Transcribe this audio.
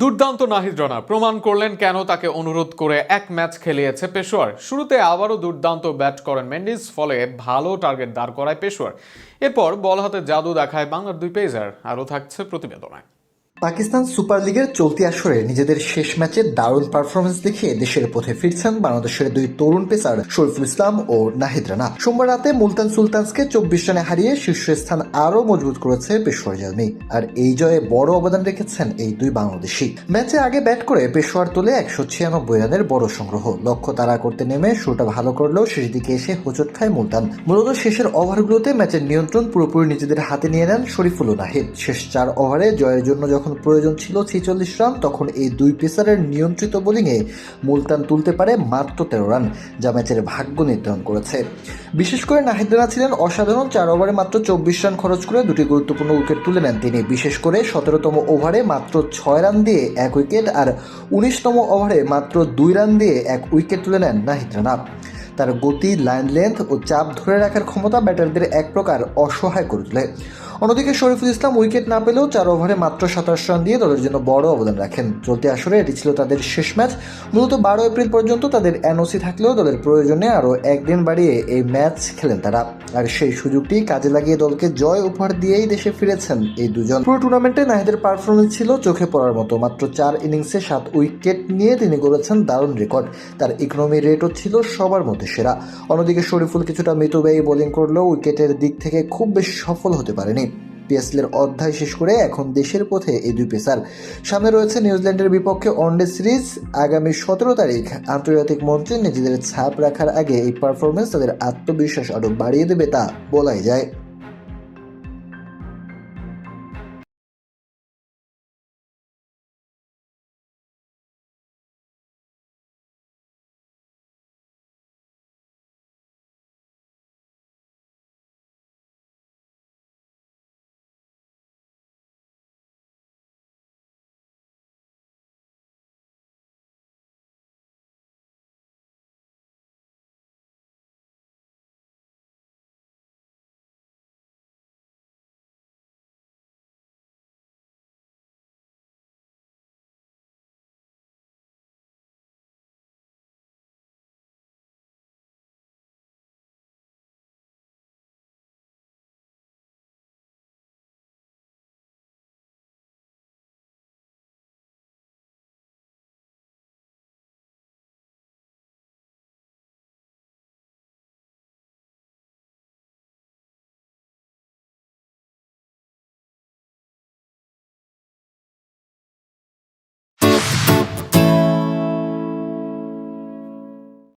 দুর্দান্ত নাহিদ রানা প্রমাণ করলেন কেন তাকে অনুরোধ করে এক ম্যাচ খেলিয়েছে পেশোয়ার। শুরুতে আবারও দুর্দান্ত ব্যাট করেন মেন্ডিস, ফলে ভালো টার্গেট দাঁড় করায় পেশোয়ার। এরপর বল হাতে জাদু দেখায় বাংলার দুই পেসার। আরও থাকছে প্রতিবেদনায়। পাকিস্তান সুপার লিগের চলতি আসরে নিজেদের শেষ ম্যাচে দারুণ পারফরমেন্স দেখিয়ে দেশের পথে ফিরছেন বাংলাদেশের দুই তরুণ পেসার শরীফুল ইসলাম ও নাহিদ রানা। সোমবার রাতে মুলতান সুলতানসকে 24 রানে হারিয়ে শীর্ষস্থান আরও মজবুত করেছে পেশোয়ার জার্নি। আর এই জয়ে বড় অবদান রেখেছেন এই দুই বাংলাদেশি। ম্যাচে আগে ব্যাট করে পেশোয়ার তোলে 196 রানের বড় সংগ্রহ। লক্ষ্য তাড়া করতে নেমে শুরুটা ভালো করলেও শেষ দিকে এসে হোঁচট খায় মুলতান। মূলত শেষের ওভারগুলোতে ম্যাচের নিয়ন্ত্রণ পুরোপুরি নিজেদের হাতে নিয়ে নেন শরীফুল ও নাহিদ। শেষ 4 ওভারে জয়ের জন্য যখন প্রয়োজন ছিল 46 রান, তখন এই দুই পেসারের নিয়ন্ত্রিত বোলিংয়ে মুলতান তুলতে পারে মাত্র 13 রান, যা ম্যাচের ভাগ্য নির্ধারণ করেছে। বিশেষ করে নাহিদ রানা ছিলেন অসাধারণ। 4 ওভারে মাত্র 24 রান খরচ করে দুটি গুরুত্বপূর্ণ উইকেট তুলে নেন তিনি। বিশেষ করে 17তম ওভারে মাত্র 6 রান দিয়ে 1 উইকেট আর 19তম ওভারে মাত্র 2 রান দিয়ে 1 উইকেট তুলে নেন নাহিদ রানা। তার গতি, লাইন লেন্থ ও চাপ ধরে রাখার ক্ষমতা ব্যাটারদের এক প্রকার অসহায় করে তোলে। অন্যদিকে শরীফুল ইসলাম উইকেট না পেলেও 4 ওভারে মাত্র 27 রান দিয়ে দলের জন্য বড় অবদান রাখেন। চলতি আসরে এটি ছিল তাদের শেষ ম্যাচ। মূলত 12 এপ্রিল পর্যন্ত তাদের এনওসি থাকলেও দলের প্রয়োজনে আরও একদিন বাড়িয়ে এই ম্যাচ খেলেন তারা। আর সেই সুযোগটি কাজে লাগিয়ে দলকে জয় উপহার দিয়েই দেশে ফিরেছেন এই দুজন। পুরো টুর্নামেন্টে নাহিদের পারফরমেন্স ছিল চোখে পড়ার মতো। মাত্র 4 ইনিংসে 7 উইকেট নিয়ে তিনি গড়েছেন দারুণ রেকর্ড। তার ইকোনমি রেটও ছিল সবার মধ্যে সেরা। অন্যদিকে শরীফুল কিছুটা মিতব্যয়ী বোলিং করলেও উইকেটের দিক থেকে খুব বেশি সফল হতে পারেনি। পিএসএল অধ্যায় শেষ করে এখন দেশের পথে এই দুই পেসার। সামনে রয়েছে নিউজিল্যান্ডের বিপক্ষে ওয়ানডে সিরিজ। আগামী 17 তারিখ আন্তর্জাতিক মঞ্চে নিজেদের ছাপ রাখার আগে এই পারফরমেন্স তাদের আত্মবিশ্বাস আরও বাড়িয়ে দেবে তা বলাই যায়।